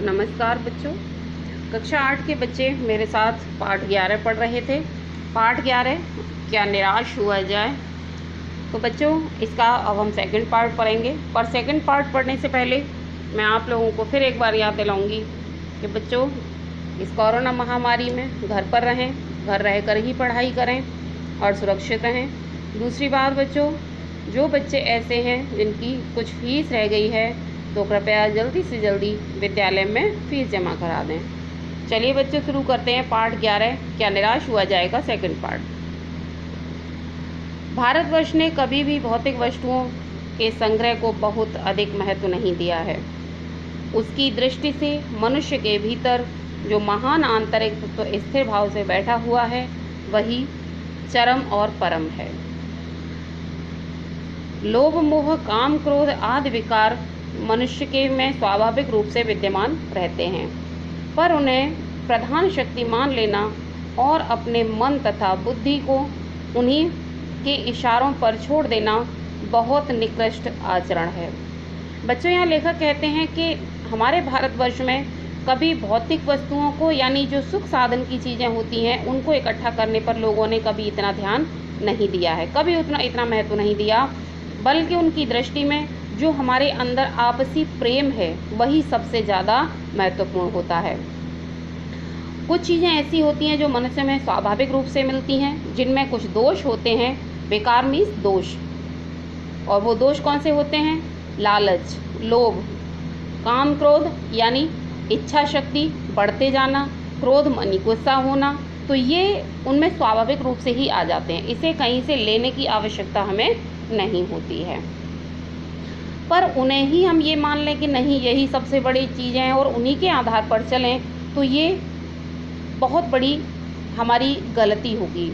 नमस्कार बच्चों। कक्षा 8 के बच्चे मेरे साथ पाठ 11 पढ़ रहे थे। पाठ 11 क्या निराश हुआ जाए। तो बच्चों इसका अब हम सेकंड पार्ट पढ़ेंगे, पर सेकंड पार्ट पढ़ने से पहले मैं आप लोगों को फिर एक बार याद दिलाऊंगी कि बच्चों इस कोरोना महामारी में घर पर रहें, घर रहकर ही पढ़ाई करें और सुरक्षित रहें। दूसरी बात बच्चों, जो बच्चे ऐसे हैं जिनकी कुछ फीस रह गई है तो कृपया जल्दी से जल्दी विद्यालय में फीस जमा करा दें। चलिए बच्चों शुरू करते हैं पाठ 11 क्या निराश हुआ जाएगा सेकंड पार्ट। भारतवर्ष ने कभी भी भौतिक वस्तुओं के संग्रह को बहुत अधिक महत्व नहीं दिया है। उसकी दृष्टि से मनुष्य के भीतर जो महान आंतरिक तत्व स्थिर भाव से बैठा हुआ है वही चरम और परम है। लोभ मोह काम क्रोध आदि विकार मनुष्य के में स्वाभाविक रूप से विद्यमान रहते हैं, पर उन्हें प्रधान शक्ति मान लेना और अपने मन तथा बुद्धि को उन्हीं के इशारों पर छोड़ देना बहुत निकृष्ट आचरण है। बच्चों यहाँ लेखक कहते हैं कि हमारे भारतवर्ष में कभी भौतिक वस्तुओं को यानी जो सुख साधन की चीज़ें होती हैं उनको इकट्ठा करने पर लोगों ने कभी इतना ध्यान नहीं दिया है, कभी इतना महत्व नहीं दिया, बल्कि उनकी दृष्टि में जो हमारे अंदर आपसी प्रेम है वही सबसे ज़्यादा महत्वपूर्ण होता है। कुछ चीज़ें ऐसी होती हैं जो मनुष्य में स्वाभाविक रूप से मिलती हैं, जिनमें कुछ दोष होते हैं, बेकार मीन्स दोष। और वो दोष कौन से होते हैं? लालच, लोभ, काम क्रोध यानी इच्छा शक्ति बढ़ते जाना, क्रोध मानी गुस्सा होना, तो ये उनमें स्वाभाविक रूप से ही आ जाते हैं। इसे कहीं से लेने की आवश्यकता हमें नहीं होती है, पर उन्हें ही हम ये मान लें कि नहीं यही सबसे बड़ी चीज़ें हैं और उन्हीं के आधार पर चलें तो ये बहुत बड़ी हमारी गलती होगी।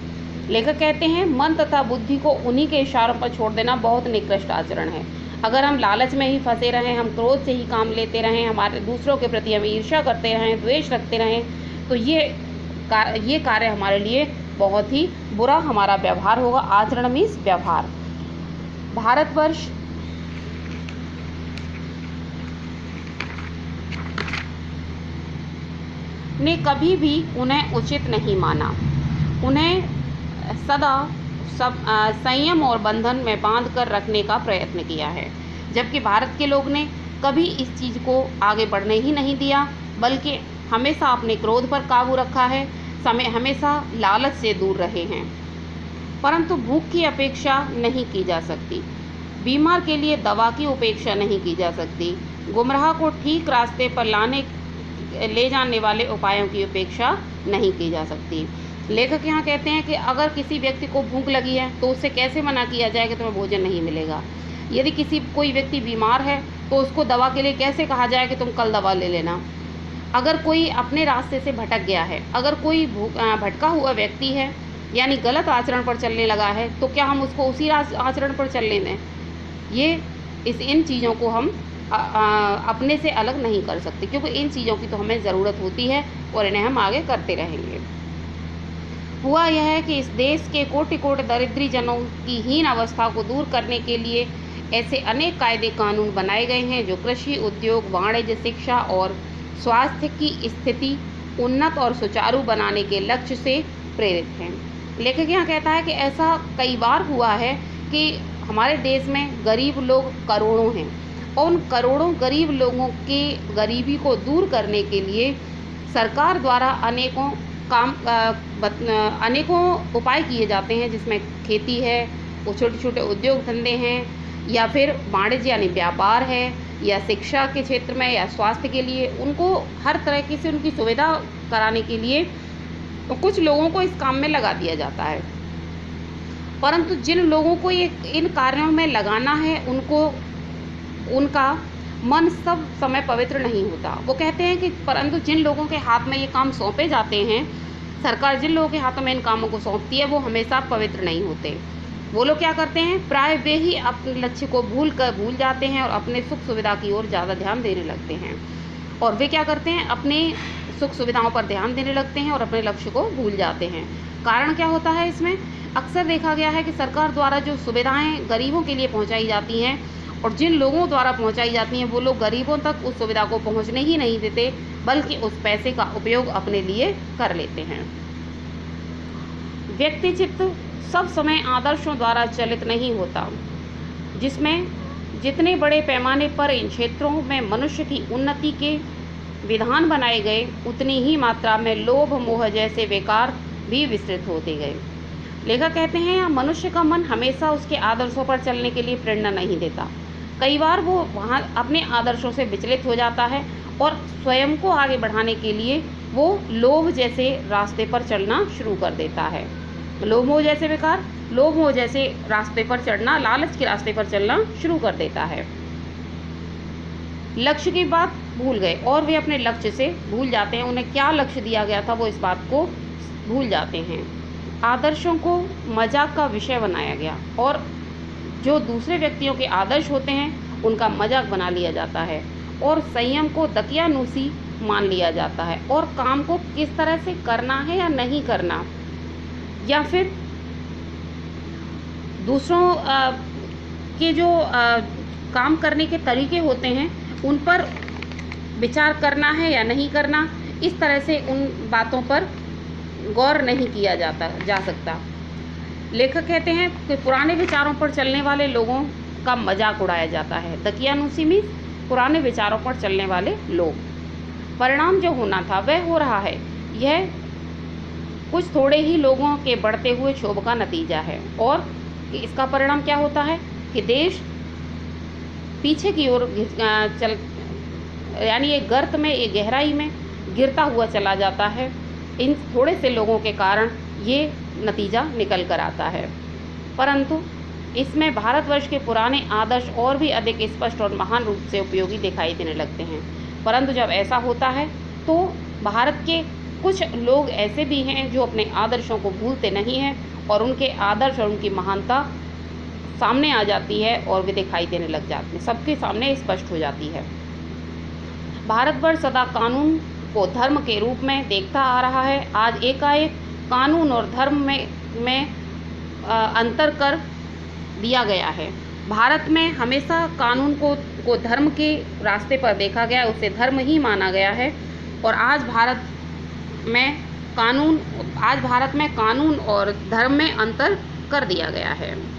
लेखक कहते हैं मन तथा बुद्धि को उन्हीं के इशारों पर छोड़ देना बहुत निकृष्ट आचरण है। अगर हम लालच में ही फंसे रहें, हम क्रोध से ही काम लेते रहें, हमारे दूसरों के प्रति हम ईर्ष्या करते रहें, द्वेष रखते रहें, तो ये कार्य हमारे लिए बहुत ही बुरा हमारा व्यवहार होगा। आचरण मीन्स व्यवहार। भारतवर्ष ने कभी भी उन्हें उचित नहीं माना, उन्हें सदा संयम और बंधन में बांध कर रखने का प्रयत्न किया है, जबकि भारत के लोग ने कभी इस चीज़ को आगे बढ़ने ही नहीं दिया, बल्कि हमेशा अपने क्रोध पर काबू रखा है, हमेशा लालच से दूर रहे हैं। परंतु भूख की अपेक्षा नहीं की जा सकती, बीमार के लिए दवा की उपेक्षा नहीं की जा सकती, गुमराह को ठीक रास्ते पर ले जाने वाले उपायों की उपेक्षा नहीं की जा सकती। लेखक यहाँ कहते हैं कि अगर किसी व्यक्ति को भूख लगी है तो उससे कैसे मना किया जाए कि तुम्हें भोजन नहीं मिलेगा। यदि कोई व्यक्ति बीमार है तो उसको दवा के लिए कैसे कहा जाए कि तुम कल दवा ले लेना। अगर कोई अपने रास्ते से भटक गया है, अगर कोई भटका हुआ व्यक्ति है यानी गलत आचरण पर चलने लगा है, तो क्या हम उसको उसी आचरण पर चलने दें? इन चीज़ों को हम अपने से अलग नहीं कर सकते, क्योंकि इन चीज़ों की तो हमें ज़रूरत होती है और इन्हें हम आगे करते रहेंगे। हुआ यह है कि इस देश के कोटि कोटि दरिद्री जनों की हीन अवस्था को दूर करने के लिए ऐसे अनेक कायदे कानून बनाए गए हैं जो कृषि, उद्योग, वाणिज्य, शिक्षा और स्वास्थ्य की स्थिति उन्नत और सुचारू बनाने के लक्ष्य से प्रेरित हैं। लेखक यहाँ कहता है कि ऐसा कई बार हुआ है कि हमारे देश में गरीब लोग करोड़ों हैं और उन करोड़ों गरीब लोगों के गरीबी को दूर करने के लिए सरकार द्वारा अनेकों उपाय किए जाते हैं, जिसमें खेती है, वो छोटे छोटे उद्योग धंधे हैं, या फिर वाणिज्य यानी व्यापार है, या शिक्षा के क्षेत्र में, या स्वास्थ्य के लिए उनको हर तरह से उनकी सुविधा कराने के लिए तो कुछ लोगों को इस काम में लगा दिया जाता है। परंतु जिन लोगों को इन कार्यों में लगाना है उनका मन सब समय पवित्र नहीं होता। वो कहते हैं कि परंतु जिन लोगों के हाथ में ये काम सौंपे जाते हैं, सरकार जिन लोगों के हाथों में इन कामों को सौंपती है, वो हमेशा पवित्र नहीं होते। वो लोग क्या करते हैं, प्राय वे ही अपने लक्ष्य को भूल जाते हैं और अपने सुख सुविधा की ओर ज़्यादा ध्यान देने लगते हैं। और वे क्या करते हैं, अपने सुख सुविधाओं पर ध्यान देने लगते हैं और अपने लक्ष्य को भूल जाते हैं। कारण क्या होता है इसमें? अक्सर देखा गया है कि सरकार द्वारा जो सुविधाएं गरीबों के लिए पहुंचाई जाती हैं और जिन लोगों द्वारा पहुंचाई जाती हैं वो लोग गरीबों तक उस सुविधा को पहुंचने ही नहीं देते, बल्कि उस पैसे का उपयोग अपने लिए कर लेते हैं। व्यक्ति चित्त सब समय आदर्शों द्वारा चलित नहीं होता, जिसमें जितने बड़े पैमाने पर इन क्षेत्रों में मनुष्य की उन्नति के विधान बनाए गए, उतनी ही मात्रा में लोभ मोह जैसे विकार भी विस्तृत होते गए। लेखक कहते हैं यहाँ मनुष्य का मन हमेशा उसके आदर्शों पर चलने के लिए प्रेरणा नहीं देता। कई बार वो वहाँ अपने आदर्शों से विचलित हो जाता है और स्वयं को आगे बढ़ाने के लिए वो लोभ जैसे रास्ते पर चलना शुरू कर देता है। लोभ मोह जैसे विकार, लोभ मोह जैसे रास्ते पर चढ़ना, लालच के रास्ते पर चलना शुरू कर देता है। लक्ष्य की बात भूल गए और वे अपने लक्ष्य से भूल जाते हैं। उन्हें क्या लक्ष्य दिया गया था वो इस बात को भूल जाते हैं। आदर्शों को मजाक का विषय बनाया गया और जो दूसरे व्यक्तियों के आदर्श होते हैं उनका मजाक बना लिया जाता है और संयम को दकियानूसी मान लिया जाता है और काम को किस तरह से करना है या नहीं करना, या फिर दूसरों के जो काम करने के तरीके होते हैं उन पर विचार करना है या नहीं करना, इस तरह से उन बातों पर गौर नहीं किया जा सकता। लेखक कहते हैं कि पुराने विचारों पर चलने वाले लोगों का मजाक उड़ाया जाता है। दकियानूसी में पुराने विचारों पर चलने वाले लोग, परिणाम जो होना था वह हो रहा है। यह कुछ थोड़े ही लोगों के बढ़ते हुए क्षोभ का नतीजा है और इसका परिणाम क्या होता है कि देश पीछे की ओर यानी एक गर्त में, एक गहराई में गिरता हुआ चला जाता है। इन थोड़े से लोगों के कारण ये नतीजा निकल कर आता है। परंतु इसमें भारतवर्ष के पुराने आदर्श और भी अधिक स्पष्ट और महान रूप से उपयोगी दिखाई देने लगते हैं। परंतु जब ऐसा होता है तो भारत के कुछ लोग ऐसे भी हैं जो अपने आदर्शों को भूलते नहीं हैं और उनके आदर्श और उनकी महानता सामने आ जाती है और वे दिखाई देने लग जाते हैं, सबके सामने स्पष्ट हो जाती है। भारतवर्ष सदा कानून को धर्म के रूप में देखता आ रहा है। आज एकाएक कानून और धर्म में अंतर कर दिया गया है। भारत में हमेशा कानून को धर्म के रास्ते पर देखा गया, उसे धर्म ही माना गया है और आज भारत में कानून और धर्म में अंतर कर दिया गया है।